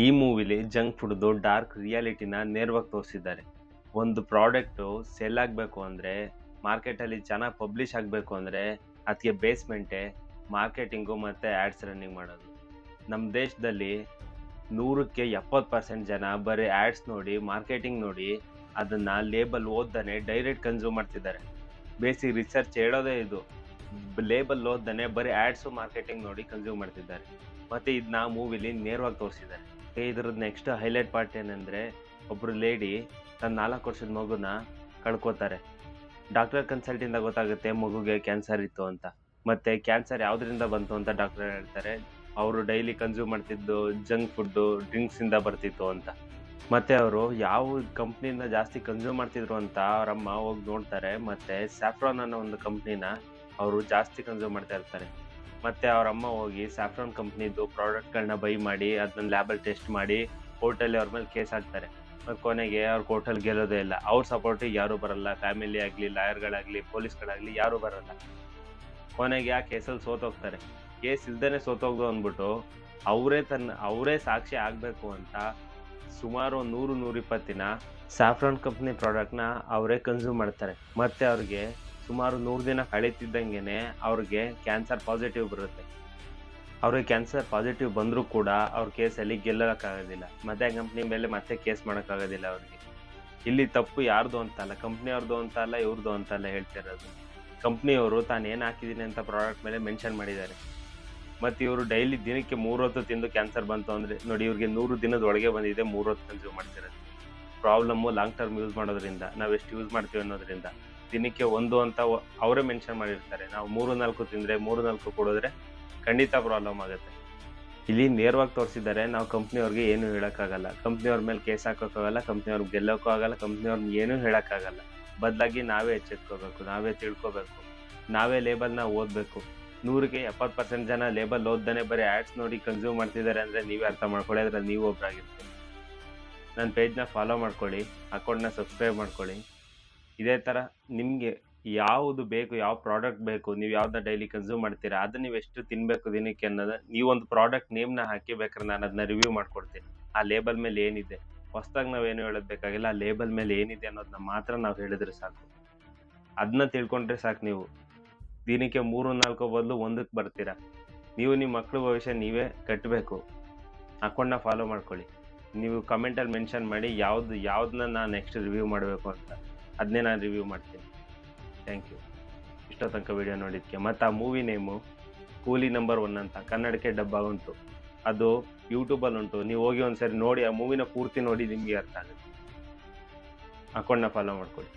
ಈ ಮೂವಿಲಿ ಜಂಕ್ ಫುಡ್ದು ಡಾರ್ಕ್ ರಿಯಾಲಿಟಿನ ನೇರವಾಗಿ ತೋರಿಸಿದ್ದಾರೆ. ಒಂದು ಪ್ರಾಡಕ್ಟು ಸೆಲ್ ಆಗಬೇಕು ಅಂದರೆ, ಮಾರ್ಕೆಟಲ್ಲಿ ಚೆನ್ನಾಗಿ ಪಬ್ಲಿಷ್ ಆಗಬೇಕು ಅಂದರೆ, ಅದಕ್ಕೆ ಬೇಸ್ಮೆಂಟೇ ಮಾರ್ಕೆಟಿಂಗು ಮತ್ತು ಆ್ಯಡ್ಸ್ ರನ್ನಿಂಗ್ ಮಾಡೋದು. ನಮ್ಮ ದೇಶದಲ್ಲಿ 100ಕ್ಕೆ 70% ಜನ ಬರೀ ಆ್ಯಡ್ಸ್ ನೋಡಿ, ಮಾರ್ಕೆಟಿಂಗ್ ನೋಡಿ, ಅದನ್ನು ಲೇಬಲ್ ಓದ್ದನೆ ಡೈರೆಕ್ಟ್ ಕನ್ಸ್ಯೂಮ್ ಮಾಡ್ತಿದ್ದಾರೆ. ಬೇಸಿಕ್ ರಿಸರ್ಚ್ ಹೇಳೋದೇ ಇದು. ಲೇಬಲ್ ಓದ್ದನೆ ಬರೀ ಆ್ಯಡ್ಸು ಮಾರ್ಕೆಟಿಂಗ್ ನೋಡಿ ಕನ್ಸ್ಯೂಮ್ ಮಾಡ್ತಿದ್ದಾರೆ. ಮತ್ತು ಇದನ್ನ ಮೂವಿಲಿ ನೇರವಾಗಿ ತೋರಿಸಿದ್ದಾರೆ. ಇದ್ರದ್ದು ನೆಕ್ಸ್ಟ್ ಹೈಲೈಟ್ ಪಾರ್ಟ್ ಏನಂದರೆ, ಒಬ್ಬರು ಲೇಡಿ ತನ್ನ 4 ವರ್ಷದ ಮಗುನ ಕಳ್ಕೊತಾರೆ. ಡಾಕ್ಟರ್ ಕನ್ಸಲ್ಟಿಂದ ಗೊತ್ತಾಗುತ್ತೆ ಮಗುಗೆ ಕ್ಯಾನ್ಸರ್ ಇತ್ತು ಅಂತ. ಮತ್ತು ಕ್ಯಾನ್ಸರ್ ಯಾವುದರಿಂದ ಬಂತು ಅಂತ ಡಾಕ್ಟರ್ ಹೇಳ್ತಾರೆ, ಅವರು ಡೈಲಿ ಕನ್ಸ್ಯೂಮ್ ಮಾಡ್ತಿದ್ದು ಜಂಕ್ ಫುಡ್ಡು, ಡ್ರಿಂಕ್ಸಿಂದ ಬರ್ತಿತ್ತು ಅಂತ. ಮತ್ತು ಅವರು ಯಾವ ಕಂಪ್ನಿನ ಜಾಸ್ತಿ ಕನ್ಸ್ಯೂಮ್ ಮಾಡ್ತಿದ್ರು ಅಂತ ಅವರಮ್ಮ ಹೋಗಿ ನೋಡ್ತಾರೆ. ಮತ್ತು ಸ್ಯಾಫ್ರಾನ್ ಅನ್ನೋ ಒಂದು ಕಂಪ್ನಿನ ಅವರು ಜಾಸ್ತಿ ಕನ್ಸ್ಯೂಮ್ ಮಾಡ್ತಾ ಇರ್ತಾರೆ. ಮತ್ತು ಅವರಮ್ಮ ಹೋಗಿ ಸ್ಯಾಫ್ರಾನ್ ಕಂಪ್ನಿದು ಪ್ರಾಡಕ್ಟ್ಗಳನ್ನ ಬೈ ಮಾಡಿ ಅದನ್ನ ಲ್ಯಾಬಲ್ಲಿ ಟೆಸ್ಟ್ ಮಾಡಿ ಕೋರ್ಟಲ್ಲಿ ಅವ್ರ ಮೇಲೆ ಕೇಸ್ ಹಾಕ್ತಾರೆ. ಮತ್ತು ಕೊನೆಗೆ ಅವ್ರು ಕೋರ್ಟಲ್ಲಿ ಗೆಲ್ಲೋದೇ ಇಲ್ಲ. ಅವ್ರ ಸಪೋರ್ಟಿಗೆ ಯಾರೂ ಬರಲ್ಲ. ಫ್ಯಾಮಿಲಿ ಆಗಲಿ, ಲಾಯರ್ಗಳಾಗಲಿ, ಪೊಲೀಸ್ಗಳಾಗಲಿ ಯಾರೂ ಬರಲ್ಲ. ಕೊನೆಗೆ ಆ ಕೇಸಲ್ಲಿ ಸೋತೋಗ್ತಾರೆ. ಕೇಸ್ ಇಲ್ದೇ ಸೋತೋಗ್ದು ಅಂದ್ಬಿಟ್ಟು ಅವರೇ ಸಾಕ್ಷಿ ಆಗಬೇಕು ಅಂತ ಸುಮಾರು 100-120 ದಿನ ಸ್ಯಾಫ್ರಾನ್ ಕಂಪ್ನಿ ಪ್ರಾಡಕ್ಟ್ನ ಅವರೇ ಕನ್ಸ್ಯೂಮ್ ಮಾಡ್ತಾರೆ. ಮತ್ತು ಅವ್ರಿಗೆ ಸುಮಾರು 100 ದಿನ ಕಳೀತಿದ್ದಂಗೆ ಅವ್ರಿಗೆ ಕ್ಯಾನ್ಸರ್ ಪಾಸಿಟಿವ್ ಬರುತ್ತೆ. ಅವ್ರಿಗೆ ಕ್ಯಾನ್ಸರ್ ಪಾಸಿಟಿವ್ ಬಂದರೂ ಕೂಡ ಅವ್ರ ಕೇಸಲ್ಲಿ ಗೆಲ್ಲೋಕ್ಕಾಗೋದಿಲ್ಲ. ಮತ್ತು ಕಂಪ್ನಿ ಮೇಲೆ ಮತ್ತೆ ಕೇಸ್ ಮಾಡೋಕ್ಕಾಗೋದಿಲ್ಲ ಅವ್ರಿಗೆ. ಇಲ್ಲಿ ತಪ್ಪು ಯಾರ್ದು ಅಂತಲ್ಲ, ಕಂಪ್ನಿಯವ್ರದ್ದು ಅಂತ ಅಲ್ಲ, ಇವ್ರದ್ದು ಅಂತಲ್ಲ ಹೇಳ್ತಿರೋದು. ಕಂಪ್ನಿಯವರು ತಾನು ಏನು ಹಾಕಿದ್ದೀನಿ ಅಂತ ಪ್ರಾಡಕ್ಟ್ ಮೇಲೆ ಮೆನ್ಷನ್ ಮಾಡಿದ್ದಾರೆ. ಮತ್ತು ಇವರು ಡೈಲಿ ದಿನಕ್ಕೆ 3 ಹೊತ್ತು ತಿಂದು ಕ್ಯಾನ್ಸರ್ ಬಂತು ಅಂದರೆ ನೋಡಿ, ಇವ್ರಿಗೆ 100 ದಿನದ ಒಳಗೆ ಬಂದಿದೆ, 3 ಹೊತ್ತು ಕನ್ಸ್ಯೂಮ್ ಮಾಡ್ತಿರೋದು. ಪ್ರಾಬ್ಲಮ್ಮು ಲಾಂಗ್ ಟರ್ಮ್ ಯೂಸ್ ಮಾಡೋದ್ರಿಂದ, ನಾವು ಎಷ್ಟು ಯೂಸ್ ಮಾಡ್ತೀವಿ ಅನ್ನೋದ್ರಿಂದ. ದಿನಕ್ಕೆ 1 ಅಂತ ಅವರೇ ಮೆನ್ಷನ್ ಮಾಡಿರ್ತಾರೆ. ನಾವು 3-4 ತಿಂದರೆ 3-4 ಕೊಡಿದ್ರೆ ಖಂಡಿತ ಪ್ರಾಬ್ಲಮ್ ಆಗುತ್ತೆ. ಇಲ್ಲಿ ನೇರವಾಗಿ ತೋರಿಸಿದ್ದಾರೆ. ನಾವು ಕಂಪ್ನಿಯವ್ರಿಗೆ ಏನೂ ಹೇಳೋಕ್ಕಾಗಲ್ಲ, ಕಂಪ್ನಿಯವ್ರ ಮೇಲೆ ಕೇಸ್ ಹಾಕೋಕ್ಕಾಗಲ್ಲ, ಕಂಪ್ನಿಯವ್ರಿಗೆ ಗೆಲ್ಲೋಕ್ಕೂ ಆಗಲ್ಲ, ಕಂಪ್ನಿಯವ್ರನ್ನ ಏನೂ ಹೇಳೋಕ್ಕಾಗಲ್ಲ. ಬದಲಾಗಿ ನಾವೇ ಎಚ್ಚೆತ್ಕೋಬೇಕು, ನಾವೇ ತಿಳ್ಕೊಬೇಕು, ನಾವೇ ಲೇಬಲ್ನ ಓದಬೇಕು. 100ಕ್ಕೆ 70% ಜನ ಲೇಬಲ್ ಓದ್ದನೆ ಬರೀ ಆ್ಯಡ್ಸ್ ನೋಡಿ ಕನ್ಸ್ಯೂಮ್ ಮಾಡ್ತಿದ್ದಾರೆ ಅಂದರೆ ನೀವೇ ಅರ್ಥ ಮಾಡ್ಕೊಳ್ಳಿ. ಅದರಲ್ಲಿ ನೀವು ಒಬ್ಬರಾಗಿರ್ತೀರಿ. ನನ್ನ ಪೇಜ್ನ ಫಾಲೋ ಮಾಡ್ಕೊಳ್ಳಿ, ಅಕೌಂಟ್ನ ಸಬ್ಸ್ಕ್ರೈಬ್ ಮಾಡ್ಕೊಳ್ಳಿ. ಇದೇ ಥರ ನಿಮಗೆ ಯಾವುದು ಬೇಕು, ಯಾವ ಪ್ರಾಡಕ್ಟ್ ಬೇಕು, ನೀವು ಯಾವ್ದನ್ನ ಡೈಲಿ ಕನ್ಸ್ಯೂಮ್ ಮಾಡ್ತೀರಾ, ಅದನ್ನ ನೀವು ಎಷ್ಟು ತಿನ್ನಬೇಕು ದಿನಕ್ಕೆ ಅನ್ನೋದು ನೀವೊಂದು ಪ್ರಾಡಕ್ಟ್ ನೇಮ್ನ ಹಾಕಿ ಬೇಕಾದ್ರೆ ನಾನು ಅದನ್ನ ರಿವ್ಯೂ ಮಾಡ್ಕೊಡ್ತೀನಿ. ಆ ಲೇಬಲ್ ಮೇಲೆ ಏನಿದೆ, ಹೊಸ್ದಾಗಿ ನಾವೇನು ಹೇಳೋದು ಬೇಕಾಗಿಲ್ಲ. ಆ ಲೇಬಲ್ ಮೇಲೆ ಏನಿದೆ ಅನ್ನೋದನ್ನ ಮಾತ್ರ ನಾವು ಹೇಳಿದ್ರೆ ಸಾಕು. ಅದನ್ನ ತಿಳ್ಕೊಂಡ್ರೆ ಸಾಕು. ನೀವು ದಿನಕ್ಕೆ 3-4 ಬದಲು 1ಕ್ಕೆ ಬರ್ತೀರಾ. ನೀವು ನಿಮ್ಮ ಮಕ್ಕಳ ಭವಿಷ್ಯ ನೀವೇ ಕಟ್ಟಬೇಕು. ಅಕೌಂಟ್ನ ಫಾಲೋ ಮಾಡ್ಕೊಳ್ಳಿ. ನೀವು ಕಮೆಂಟಲ್ಲಿ ಮೆನ್ಷನ್ ಮಾಡಿ ಯಾವುದನ್ನ ನಾನು ನೆಕ್ಸ್ಟ್ ರಿವ್ಯೂ ಮಾಡಬೇಕು ಅಂತ. ಅದನ್ನೇ ನಾನು ರಿವ್ಯೂ ಮಾಡ್ತೀನಿ. ಥ್ಯಾಂಕ್ ಯು ಇಷ್ಟೋ ತನಕ ವಿಡಿಯೋ ನೋಡಿದ್ದಕ್ಕೆ. ಮತ್ತು ಆ ಮೂವಿ ನೇಮು ಕೂಲಿ ನಂಬರ್ 1 ಅಂತ ಕನ್ನಡಕ್ಕೆ ಡಬ್ಬ ಉಂಟು. ಅದು ಯೂಟ್ಯೂಬಲ್ಲಿ ಉಂಟು. ನೀವು ಹೋಗಿ ಒಂದ್ಸರಿ ನೋಡಿ, ಆ ಮೂವಿನ ಪೂರ್ತಿ ನೋಡಿ, ನಿಮಗೆ ಅರ್ಥ ಆಗುತ್ತೆ. ಅಕೌಂಟ್ನ ಫಾಲೋ ಮಾಡ್ಕೊಳ್ಳಿ.